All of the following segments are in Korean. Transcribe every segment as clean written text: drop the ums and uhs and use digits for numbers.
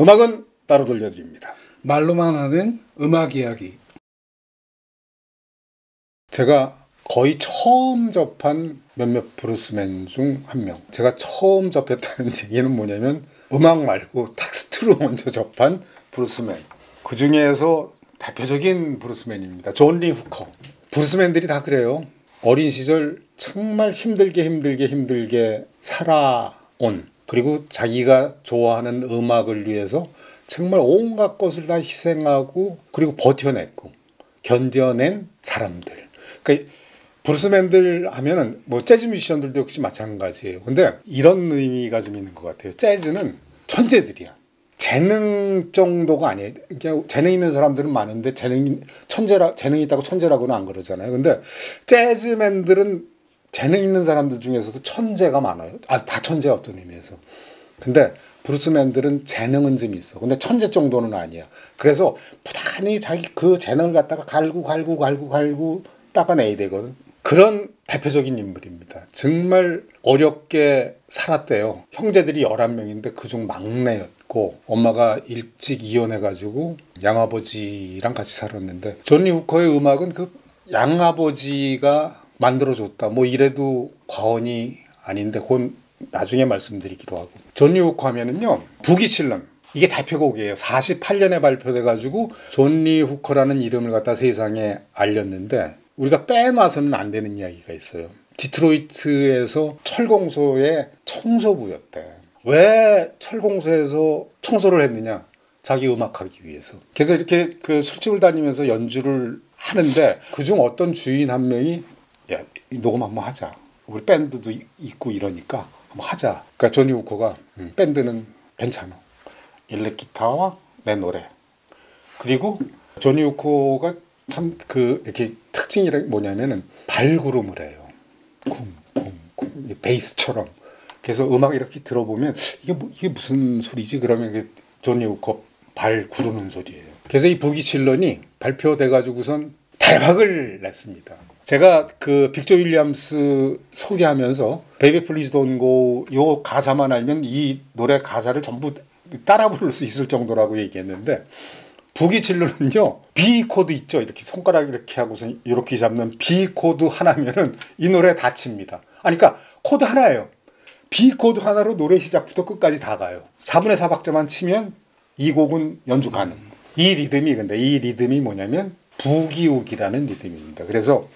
음악은 따로 들려드립니다. 말로만 하는 음악 이야기. 제가 거의 처음 접한 몇몇 브루스맨 중 한 명. 제가 처음 접했다는 얘기는 뭐냐면 음악 말고 텍스트로 먼저 접한 브루스맨. 그 중에서 대표적인 브루스맨입니다. 존 리 후커. 브루스맨들이 다 그래요. 어린 시절 정말 힘들게 살아온, 그리고 자기가 좋아하는 음악을 위해서 정말 온갖 것을 다 희생하고 그리고 버텨냈고 견뎌낸 사람들. 그러니까 브루스맨들 하면은 뭐 재즈 뮤지션들도 역시 마찬가지예요. 근데 이런 의미가 좀 있는 것 같아요. 재즈는 천재들이야. 재능 정도가 아니에요. 그냥 재능 있는 사람들은 많은데 재능 있다고 천재라고는 안 그러잖아요. 근데 재즈맨들은 재능 있는 사람들 중에서도 천재가 많아요. 다 천재야, 어떤 의미에서. 근데 브루스맨들은 재능은 좀 있어. 근데 천재 정도는 아니야. 그래서 부단히 자기 그 재능을 갖다가 갈고 닦아내야 되거든. 그런 대표적인 인물입니다. 정말 어렵게 살았대요. 형제들이 11명인데 그중 막내였고 엄마가 일찍 이혼해가지고 양아버지랑 같이 살았는데, 존 리 후커의 음악은 그 양아버지가 만들어줬다 뭐 이래도 과언이 아닌데 그건 나중에 말씀드리기로 하고. 존 리 후커 하면은요, 부기칠런, 이게 대표곡이에요. 48년에 발표돼가지고 존 리 후커라는 이름을 갖다 세상에 알렸는데 우리가 빼놔서는 안 되는 이야기가 있어요. 디트로이트에서 철공소의 청소부였대. 왜 철공소에서 청소를 했느냐? 자기 음악하기 위해서. 그래서 이렇게 그 술집을 다니면서 연주를 하는데 그중 어떤 주인 한 명이 야, 녹음 한번 하자. 우리 밴드도 있고 이러니까 한번 하자. 그러니까 존 리 후커가 밴드는 괜찮아. 일렉 기타와 내 노래. 그리고 존 리 후커가 참 그 이렇게 특징이 뭐냐면은 발구름을 해요. 쿵쿵쿵 베이스처럼. 그래서 음악 이렇게 들어보면 이게 무슨 소리지? 그러면 존 리 후커 발 구르는 소리예요. 그래서 이 부기칠런이 발표돼 가지고선 대박을 냈습니다. 제가 그 빅조 윌리엄스 소개하면서 베이비 플리즈 돈 고 요 가사만 알면 이 노래 가사를 전부 따라 부를 수 있을 정도라고 얘기했는데, 부기칠런은요, B 코드 있죠? 이렇게 손가락 이렇게 하고서 이렇게 잡는 B 코드 하나면은 이 노래 다 칩니다. 그러니까 코드 하나예요. B 코드 하나로 노래 시작부터 끝까지 다 가요. 4분의 4박자만 치면 이 곡은 연주 가능. 이 리듬이 뭐냐면 부기욱이라는 리듬입니다. 그래서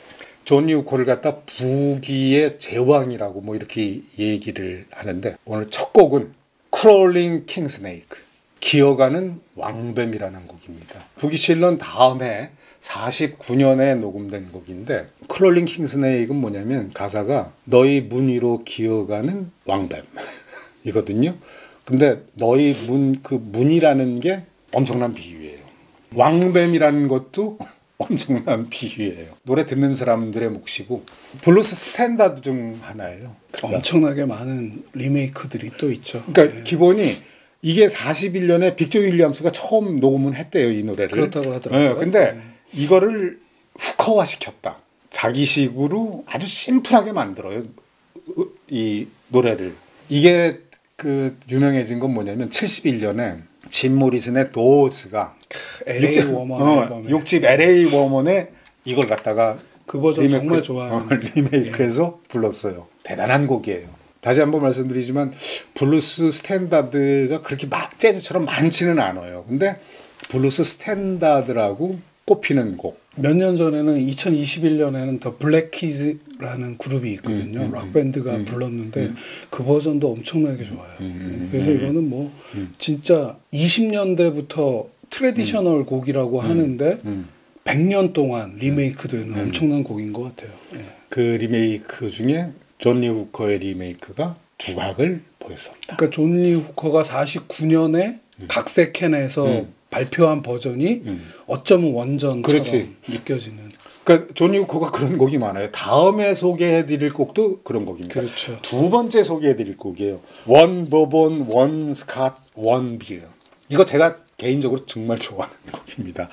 존 리 후커를 갖다 부기의 제왕이라고 뭐 이렇게 얘기를 하는데, 오늘 첫 곡은 Crawling King Snake, 기어가는 왕뱀이라는 곡입니다. 부기칠런 다음에 49년에 녹음된 곡인데, Crawling King Snake은 뭐냐면 가사가 너희 문 위로 기어가는 왕뱀 이거든요. 근데 너희 그 문이라는 게 엄청난 비유예요. 왕뱀이라는 것도 엄청난 비유예요. 노래 듣는 사람들의 몫이고, 블루스 스탠다드 중 하나예요. 엄청나게 많은 리메이크들이 또 있죠. 그러니까 기본이 이게 41년에 빅조 윌리엄스가 처음 녹음을 했대요, 이 노래를. 그렇다고 하더라고요. 네, 근데 이거를 후커화 시켰다. 자기식으로 아주 심플하게 만들어요, 이 노래를. 이게 그 유명해진 건 뭐냐면 71년에 짐 모리슨의 도어스가 LA 워먼 6집 LA 워먼에 이걸 갖다가 그 버전 정말 좋아요. 리메이크해서 불렀어요. 대단한 곡이에요. 다시 한번 말씀드리지만 블루스 스탠다드가 그렇게 재즈처럼 많지는 않아요. 근데 블루스 스탠다드라고 꼽히는 곡. 몇 년 전에는 2021년에는 더 블랙키즈라는 그룹이 있거든요. 락밴드가 불렀는데 그 버전도 엄청나게 좋아요. 그래서 이거는 뭐 진짜 20년대부터 트래디셔널 곡이라고 하는데 100년 동안 리메이크 되는 엄청난 곡인 것 같아요. 예. 그 리메이크 중에 존 리 후커의 리메이크가 두각을 보였었다. 그러니까 존 리 후커가 49년에 각색해내서 발표한 버전이 어쩌면 원전처럼 느껴지는. 그러니까 존 리 후커가 그런 곡이 많아요. 다음에 소개해드릴 곡도 그런 곡입니다. 그렇죠. 두 번째 소개해드릴 곡이에요. 원 버본, 원 스캇, 원 비어. 이거 제가 개인적으로 정말 좋아하는 곡입니다.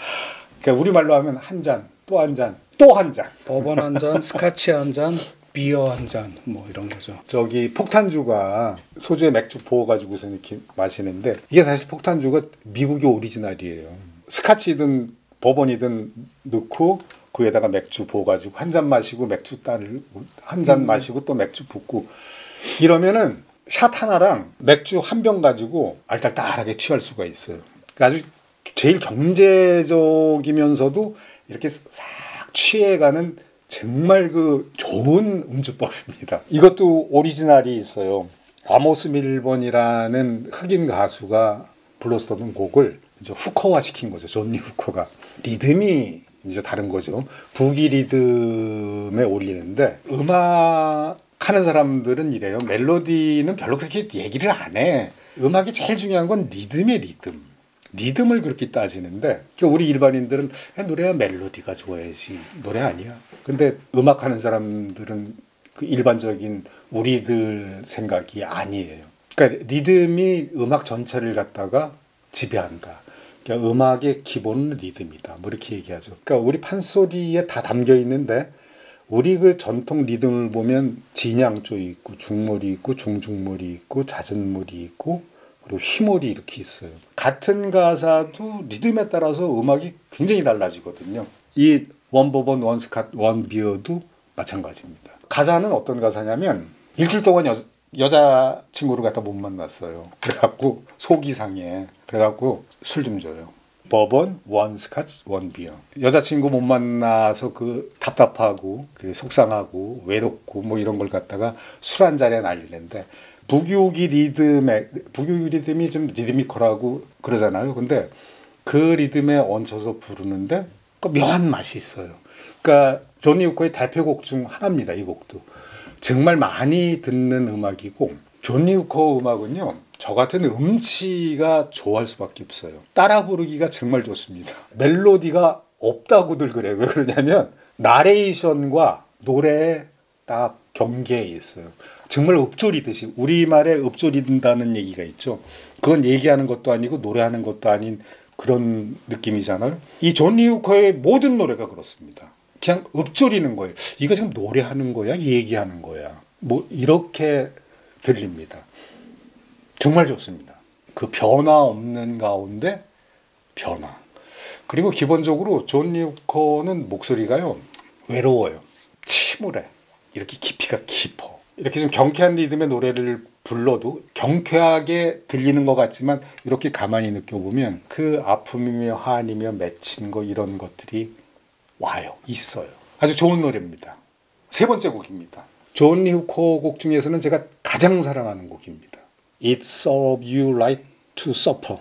그러니까 우리말로 하면 한 잔, 또 한 잔, 또 한 잔. 버번 한 잔, 스카치 한 잔, 비어 한 잔 뭐 이런 거죠. 저기 폭탄주가 소주에 맥주 부어가지고서 이렇게 마시는데 이게 사실 폭탄주가 미국의 오리지널이에요. 스카치든 버번이든 넣고 그 위에다가 맥주 부어가지고 한 잔 마시고 맥주 따르고 한 잔 마시고 또 맥주 붓고 이러면은 샷 하나랑 맥주 한 병 가지고 알딸딸하게 취할 수가 있어요. 아주 제일 경제적이면서도 이렇게 싹 취해가는 정말 그 좋은 음주법입니다. 이것도 오리지널이 있어요. 아모스 밀번이라는 흑인 가수가 불렀었던 곡을 이제 후커화 시킨 거죠. 존니 후커가. 리듬이 이제 다른 거죠. 북이 리듬에 올리는데 음악 하는 사람들은 이래요. 멜로디는 별로 그렇게 얘기를 안 해. 음악이 제일 중요한 건 리듬의 리듬. 리듬을 그렇게 따지는데 우리 일반인들은 노래야 멜로디가 좋아야지. 노래 아니야. 근데 음악 하는 사람들은 그 일반적인 우리들 생각이 아니에요. 그러니까 리듬이 음악 전체를 갖다가 지배한다. 그러니까 음악의 기본은 리듬이다. 뭐 이렇게 얘기하죠. 그러니까 우리 판소리에 다 담겨 있는데 우리 그 전통 리듬을 보면 진양조 있고 중몰이 있고 중중몰이 있고 잦은몰이 있고 그리고 휘몰이 이렇게 있어요. 같은 가사도 리듬에 따라서 음악이 굉장히 달라지거든요. 이 원버번 원스캇 원비어도 마찬가지입니다. 가사는 어떤 가사냐면 일주일 동안 여자친구를 갖다 못 만났어요. 그래갖고 속이 상해. 그래갖고 술 좀 줘요. 버번, 원 스카치, 원 비어. 여자친구 못 만나서 그 답답하고 속상하고 외롭고 뭐 이런 걸 갖다가 술 한 잔에 날리는데 북유기 리듬이 좀 리드미컬하고 그러잖아요. 근데 그 리듬에 얹혀서 부르는데 그 묘한 맛이 있어요. 그러니까 존니 후커의 대표곡 중 하나입니다. 이 곡도. 정말 많이 듣는 음악이고 존니 후커 음악은요. 저 같은 음치가 좋아할 수밖에 없어요. 따라 부르기가 정말 좋습니다. 멜로디가 없다고들 그래요. 왜 그러냐면 나레이션과 노래에 딱 경계에 있어요. 정말 읊조리듯이 우리말에 읊조린다는 얘기가 있죠. 그건 얘기하는 것도 아니고 노래하는 것도 아닌 그런 느낌이잖아요. 이 존니 후커의 모든 노래가 그렇습니다. 그냥 읊조리는 거예요. 이거 지금 노래하는 거야? 얘기하는 거야? 뭐 이렇게 들립니다. 정말 좋습니다. 그 변화 없는 가운데 변화. 그리고 기본적으로 존니 후커는 목소리가요. 외로워요. 침울해. 이렇게 깊이가 깊어. 이렇게 좀 경쾌한 리듬의 노래를 불러도 경쾌하게 들리는 것 같지만 이렇게 가만히 느껴보면 그 아픔이며 한이며 맺힌 거 이런 것들이 와요. 있어요. 아주 좋은 노래입니다. 세 번째 곡입니다. 존니 후커 곡 중에서는 제가 가장 사랑하는 곡입니다. It serves you right to suffer.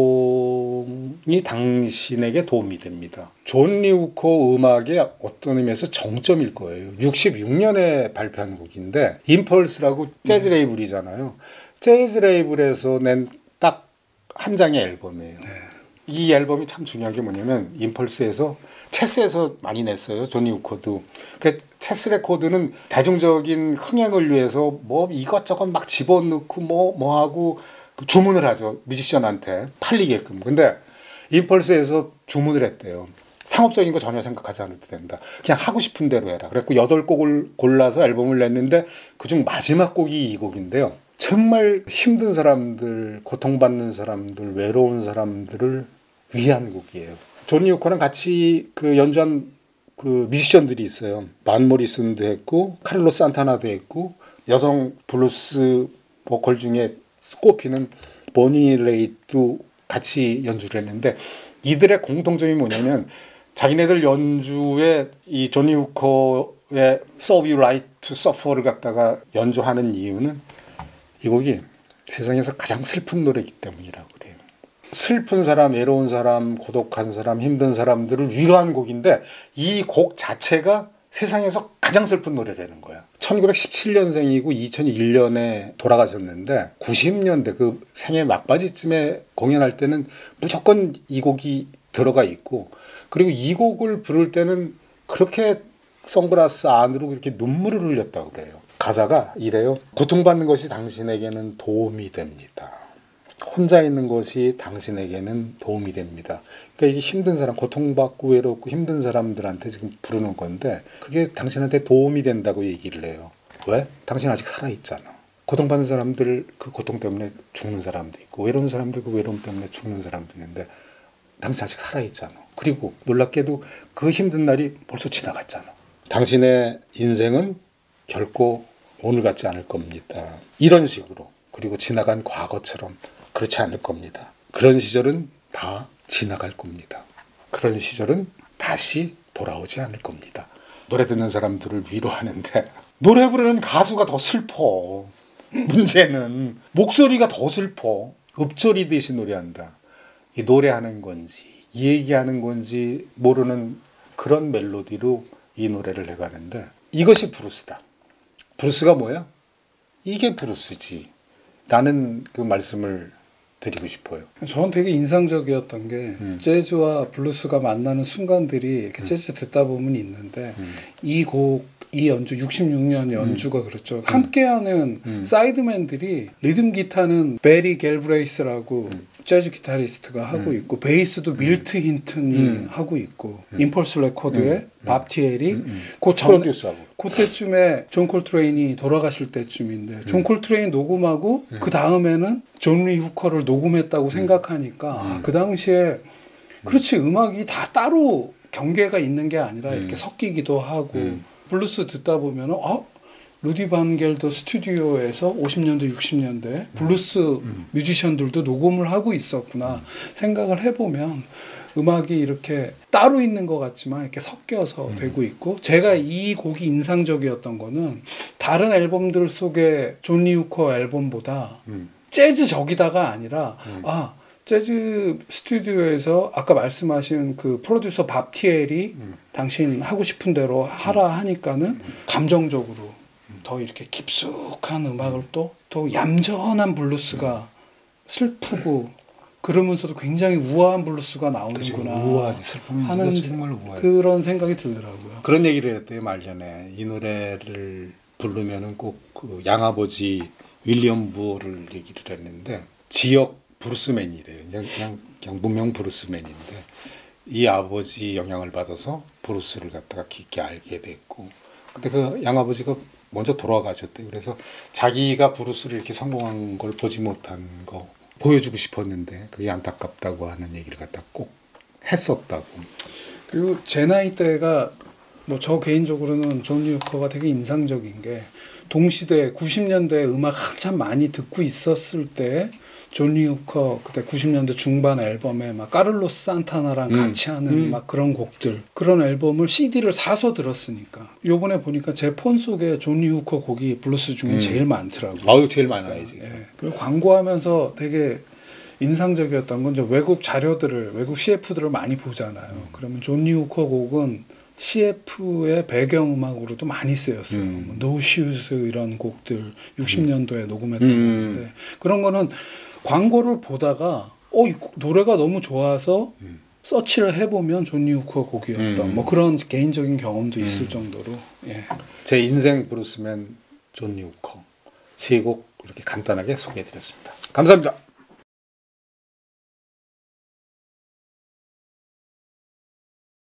고통이 당신에게 도움이 됩니다. 존니 후커 음악의 어떤 의미에서 정점일 거예요. 66년에 발표한 곡인데 임펄스라고 재즈 레이블이잖아요. 재즈 레이블에서 낸 딱 한 장의 앨범이에요. 이 앨범이 참 중요한 게 뭐냐면 임펄스에서 체스에서 많이 냈어요. 존니 후커도. 그 체스 레코드는 대중적인 흥행을 위해서 뭐 이것저것 막 집어넣고 뭐 하고 주문을 하죠. 뮤지션한테 팔리게끔. 근데 임펄스에서 주문을 했대요. 상업적인 거 전혀 생각하지 않아도 된다. 그냥 하고 싶은 대로 해라. 그래서 8곡을 골라서 앨범을 냈는데 그중 마지막 곡이 이 곡인데요. 정말 힘든 사람들, 고통받는 사람들, 외로운 사람들을 위한 곡이에요. 존니 후커랑 같이 그 연주한 그 뮤지션들이 있어요. 반 모리슨도 했고 카를로스 산타나도 했고 여성 블루스 보컬 중에 꼽히는 보니 레이도 같이 연주를 했는데 이들의 공통점이 뭐냐면 자기네들 연주에 이 존니 후커의 Serve You Right to Suffer를 갖다가 연주하는 이유는 이 곡이 세상에서 가장 슬픈 노래이기 때문이라고 그래요. 슬픈 사람, 외로운 사람, 고독한 사람, 힘든 사람들을 위로한 곡인데 이 곡 자체가 세상에서 가장 슬픈 노래라는 거야. 1917년생이고 2001년에 돌아가셨는데 90년대 그 생애 막바지쯤에 공연할 때는 무조건 이 곡이 들어가 있고 그리고 이 곡을 부를 때는 그렇게 선글라스 안으로 그렇게 눈물을 흘렸다고 그래요. 가사가 이래요. 고통받는 것이 당신에게는 도움이 됩니다. 혼자 있는 것이 당신에게는 도움이 됩니다. 그러니까 이게 힘든 사람, 고통받고 외롭고 힘든 사람들한테 지금 부르는 건데 그게 당신한테 도움이 된다고 얘기를 해요. 왜? 당신 아직 살아있잖아. 고통받는 사람들 그 고통 때문에 죽는 사람도 있고 외로운 사람들 그 외로움 때문에 죽는 사람도 있는데 당신 아직 살아있잖아. 그리고 놀랍게도 그 힘든 날이 벌써 지나갔잖아. 당신의 인생은 결코 오늘 같지 않을 겁니다. 이런 식으로. 그리고 지나간 과거처럼 그렇지 않을 겁니다. 그런 시절은 다 지나갈 겁니다. 그런 시절은 다시 돌아오지 않을 겁니다. 노래 듣는 사람들을 위로하는데 노래 부르는 가수가 더 슬퍼. 문제는 목소리가 더 슬퍼. 읊조리듯이 노래한다. 이 노래하는 건지 얘기하는 건지 모르는 그런 멜로디로 이 노래를 해가는데 이것이 브루스다. 브루스가 뭐야? 이게 브루스지. 라는 그 말씀을 드리고 싶어요. 저는 되게 인상적이었던 게 재즈와 블루스가 만나는 순간들이 이렇게 재즈 듣다 보면 있는데 이 곡, 이 연주 66년 연주가 그렇죠. 함께하는 사이드맨들이 리듬 기타는 베리 갤브레이스라고 재즈 기타리스트가 하고 있고 베이스도 밀트 힌튼이 하고 있고 임펄스 레코드의 밥 티엘이 프로듀서하고 그때쯤에 존 콜트레인이 돌아가실 때쯤인데 존 콜트레인 녹음하고 그 다음에는 존 리 후커를 녹음했다고 생각하니까 그 당시에 그렇지 음악이 다 따로 경계가 있는 게 아니라 이렇게 섞이기도 하고 블루스 듣다 보면은 루디 반 겔더 스튜디오에서 50년대 60년대 블루스 뮤지션들도 녹음을 하고 있었구나 생각을 해보면 음악이 이렇게 따로 있는 것 같지만 이렇게 섞여서 되고 있고 제가 이 곡이 인상적이었던 거는 다른 앨범들 속에 존 리 후커 앨범보다 재즈적이다가 아니라 재즈 스튜디오에서 아까 말씀하신 그 프로듀서 밥 티엘이 당신 하고 싶은 대로 하라 하니까는 감정적으로 더 이렇게 깊숙한 음악을 또 얌전한 블루스가 슬프고 그러면서도 굉장히 우아한 블루스가 나오는구나 우아하지. 슬픔이 하는 정말 우아해. 그런 생각이 들더라고요. 그런 얘기를 했대요 말년에. 이 노래를 부르면은 꼭 그 양아버지 윌리엄 부어를 얘기를 했는데 지역 브루스맨이래요. 그냥 무명 브루스맨인데 이 아버지 영향을 받아서 브루스를 갖다가 깊게 알게 됐고 근데 그 양아버지가 먼저 돌아가셨대요. 그래서 자기가 브루스를 이렇게 성공한 걸 보지 못한 거 보여주고 싶었는데 그게 안타깝다고 하는 얘기를 갖다 꼭 했었다고. 그리고 제 나이 때가 뭐 저 개인적으로는 존 리 후커가 되게 인상적인 게 동시대 90년대 음악 한참 많이 듣고 있었을 때 존 리 후커 그때 90년대 중반 앨범에 막 까를로스 산타나랑 같이 하는 막 그런 곡들 그런 앨범을 CD를 사서 들었으니까 요번에 보니까 제 폰 속에 존 리 후커 곡이 블루스 중에 제일 많더라고요. 아유 제일 많아요 지금. 예. 그리고 광고하면서 되게 인상적이었던 건 외국 자료들을 외국 CF들을 많이 보잖아요. 그러면 존 리 후커 곡은 CF의 배경음악으로도 많이 쓰였어요. No Shoes 이런 곡들 60년도에 녹음했던 곡인데 그런 거는 광고를 보다가 이 노래가 너무 좋아서 서치를 해보면 존 리 후커 곡이었던 뭐 그런 개인적인 경험도 있을 정도로 예. 제 인생 브루스맨 존 리 후커 세 곡 이렇게 간단하게 소개해드렸습니다. 감사합니다.